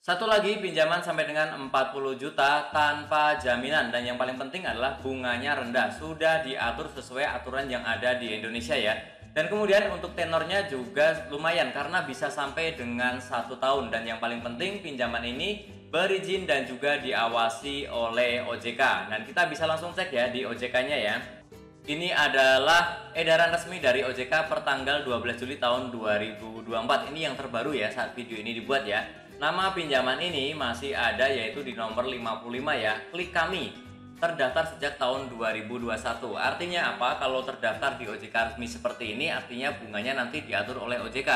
Satu lagi, pinjaman sampai dengan 40 juta tanpa jaminan, dan yang paling penting adalah bunganya rendah. Sudah diatur sesuai aturan yang ada di Indonesia ya. Dan kemudian untuk tenornya juga lumayan karena bisa sampai dengan 1 tahun, dan yang paling penting pinjaman ini berizin dan juga diawasi oleh OJK. Dan kita bisa langsung cek ya di OJK-nya ya. Ini adalah edaran resmi dari OJK per tanggal 12 Juli tahun 2024. Ini yang terbaru ya saat video ini dibuat ya. Nama pinjaman ini masih ada yaitu di nomor 55 ya. Klik kami. Terdaftar sejak tahun 2021. Artinya apa? Kalau terdaftar di OJK resmi seperti ini, artinya bunganya nanti diatur oleh OJK.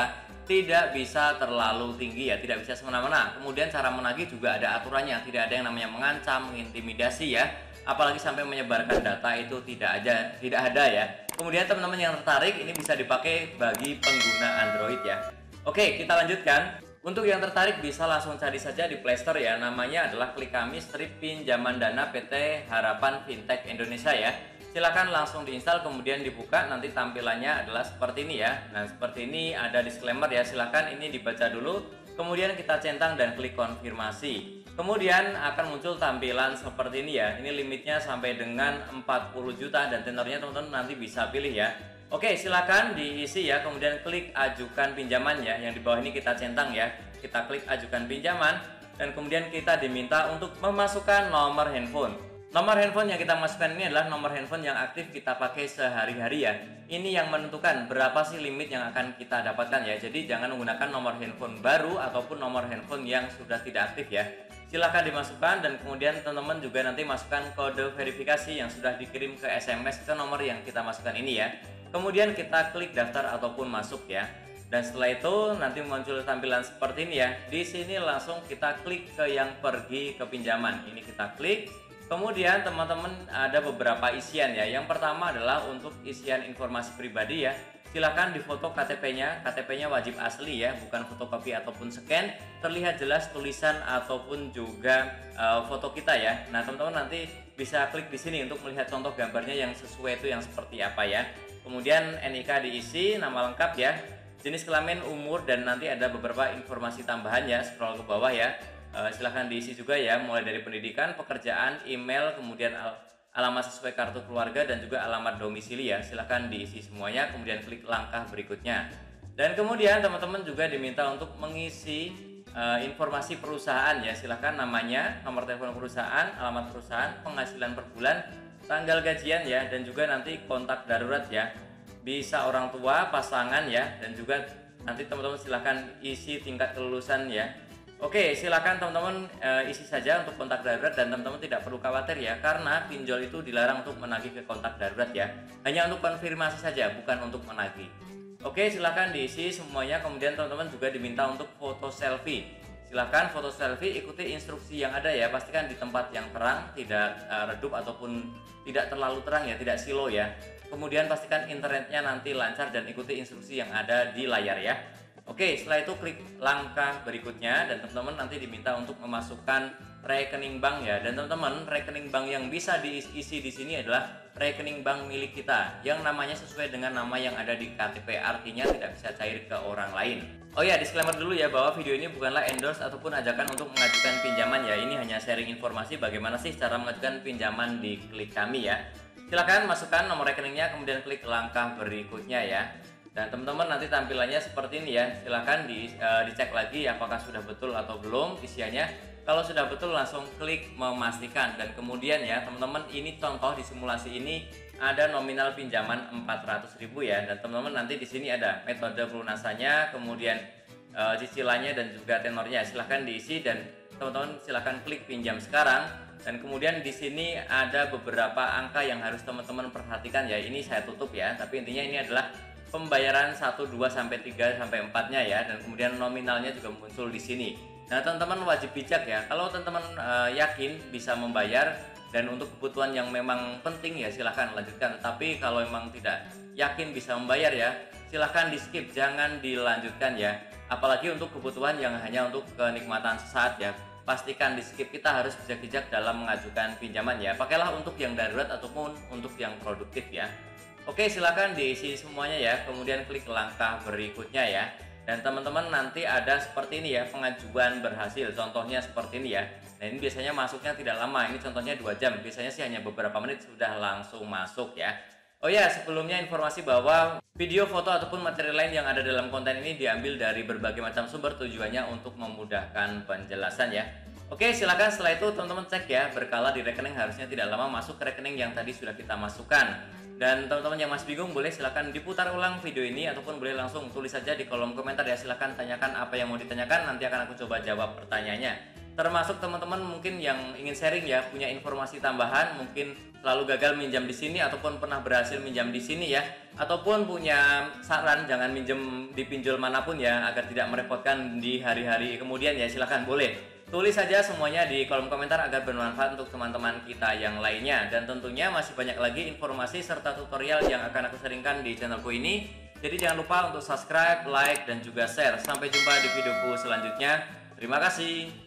Tidak bisa terlalu tinggi ya, tidak bisa semena-mena. Kemudian cara menagih juga ada aturannya. Tidak ada yang namanya mengancam, mengintimidasi ya. Apalagi sampai menyebarkan data itu tidak ada ya. Kemudian teman-teman yang tertarik, ini bisa dipakai bagi pengguna Android ya. Oke, kita lanjutkan. Untuk yang tertarik bisa langsung cari saja di Play Store ya. Namanya adalah Klik Kami Strip Pinjaman Dana PT Harapan Fintech Indonesia ya. Silahkan langsung diinstal, kemudian dibuka. Nanti tampilannya adalah seperti ini ya. Nah, seperti ini ada disclaimer ya. Silahkan ini dibaca dulu. Kemudian kita centang dan klik konfirmasi. Kemudian akan muncul tampilan seperti ini ya. Ini limitnya sampai dengan 40 juta dan tenornya teman-teman nanti bisa pilih ya. Oke, silakan diisi ya. Kemudian klik ajukan pinjaman ya. Yang di bawah ini kita centang ya. Kita klik ajukan pinjaman dan kemudian kita diminta untuk memasukkan nomor handphone. Nomor handphone yang kita masukkan ini adalah nomor handphone yang aktif kita pakai sehari-hari ya. Ini yang menentukan berapa sih limit yang akan kita dapatkan ya. Jadi jangan menggunakan nomor handphone baru ataupun nomor handphone yang sudah tidak aktif ya. Silahkan dimasukkan dan kemudian teman-teman juga nanti masukkan kode verifikasi yang sudah dikirim ke SMS ke nomor yang kita masukkan ini ya. Kemudian kita klik daftar ataupun masuk ya. Dan setelah itu nanti muncul tampilan seperti ini ya. Di sini langsung kita klik ke yang pergi ke pinjaman. Ini kita klik. Kemudian teman-teman ada beberapa isian ya. Yang pertama adalah untuk isian informasi pribadi ya. Silahkan difoto KTP-nya. KTP-nya wajib asli ya, bukan fotokopi ataupun scan. Terlihat jelas tulisan ataupun juga foto kita ya. Nah, teman-teman nanti bisa klik di sini untuk melihat contoh gambarnya yang sesuai itu yang seperti apa ya. Kemudian NIK diisi, nama lengkap ya, jenis kelamin, umur, dan nanti ada beberapa informasi tambahan ya. Scroll ke bawah ya. Silahkan diisi juga ya, mulai dari pendidikan, pekerjaan, email, kemudian alamat sesuai kartu keluarga dan juga alamat domisili ya. Silahkan diisi semuanya, kemudian klik langkah berikutnya. Dan kemudian teman-teman juga diminta untuk mengisi informasi perusahaan ya. Silahkan namanya, nomor telepon perusahaan, alamat perusahaan, penghasilan per bulan, tanggal gajian ya, dan juga nanti kontak darurat ya. Bisa orang tua, pasangan ya, dan juga nanti teman-teman silahkan isi tingkat kelulusan ya. Oke, silakan teman-teman isi saja untuk kontak darurat, dan teman-teman tidak perlu khawatir ya, karena pinjol itu dilarang untuk menagih ke kontak darurat ya. Hanya untuk konfirmasi saja, bukan untuk menagih. Oke, silakan diisi semuanya. Kemudian teman-teman juga diminta untuk foto selfie. Silakan foto selfie, ikuti instruksi yang ada ya. Pastikan di tempat yang terang, tidak redup ataupun tidak terlalu terang ya, tidak silo ya. Kemudian pastikan internetnya nanti lancar dan ikuti instruksi yang ada di layar ya. Oke, setelah itu klik langkah berikutnya dan teman-teman nanti diminta untuk memasukkan rekening bank ya. Dan teman-teman, rekening bank yang bisa diisi di sini adalah rekening bank milik kita yang namanya sesuai dengan nama yang ada di KTP, artinya tidak bisa cair ke orang lain. Oh ya, disclaimer dulu ya bahwa video ini bukanlah endorse ataupun ajakan untuk mengajukan pinjaman ya. Ini hanya sharing informasi bagaimana sih cara mengajukan pinjaman di Klik Kami ya. Silakan masukkan nomor rekeningnya, kemudian klik langkah berikutnya ya. Dan teman-teman nanti tampilannya seperti ini ya. Silahkan dicek lagi apakah sudah betul atau belum isiannya. Kalau sudah betul langsung klik memastikan. Dan kemudian ya teman-teman, ini contoh di simulasi ini ada nominal pinjaman 400.000 ya. Dan teman-teman nanti di sini ada metode pelunasannya, kemudian cicilannya dan juga tenornya. Silahkan diisi dan teman-teman silahkan klik pinjam sekarang. Dan kemudian di sini ada beberapa angka yang harus teman-teman perhatikan ya. Ini saya tutup ya. Tapi intinya ini adalah pembayaran 1, 2, sampai 3, sampai 4-nya ya, dan kemudian nominalnya juga muncul di sini. Nah, teman-teman wajib bijak ya. Kalau teman-teman yakin bisa membayar dan untuk kebutuhan yang memang penting ya silahkan lanjutkan. Tapi kalau memang tidak yakin bisa membayar ya, silahkan di skip, jangan dilanjutkan ya. Apalagi untuk kebutuhan yang hanya untuk kenikmatan sesaat ya. Pastikan di skip, kita harus bijak-bijak dalam mengajukan pinjaman ya. Pakailah untuk yang darurat ataupun untuk yang produktif ya. Oke, silakan diisi semuanya ya. Kemudian klik langkah berikutnya ya. Dan teman-teman nanti ada seperti ini ya, pengajuan berhasil. Contohnya seperti ini ya. Nah, ini biasanya masuknya tidak lama. Ini contohnya 2 jam. Biasanya sih hanya beberapa menit sudah langsung masuk ya. Oh ya, sebelumnya informasi bahwa video, foto ataupun materi lain yang ada dalam konten ini diambil dari berbagai macam sumber, tujuannya untuk memudahkan penjelasan ya. Oke, silakan setelah itu teman-teman cek ya, berkala di rekening harusnya tidak lama masuk ke rekening yang tadi sudah kita masukkan. Dan teman-teman yang masih bingung boleh silahkan diputar ulang video ini ataupun boleh langsung tulis saja di kolom komentar ya. Silahkan tanyakan apa yang mau ditanyakan, nanti akan aku coba jawab pertanyaannya. Termasuk teman-teman mungkin yang ingin sharing ya, punya informasi tambahan, mungkin selalu gagal minjam di sini ataupun pernah berhasil minjam di sini ya, ataupun punya saran jangan minjem di pinjol manapun ya agar tidak merepotkan di hari-hari kemudian ya, silahkan boleh tulis saja semuanya di kolom komentar agar bermanfaat untuk teman-teman kita yang lainnya. Dan tentunya masih banyak lagi informasi serta tutorial yang akan aku sharingkan di channelku ini. Jadi jangan lupa untuk subscribe, like, dan juga share. Sampai jumpa di videoku selanjutnya. Terima kasih.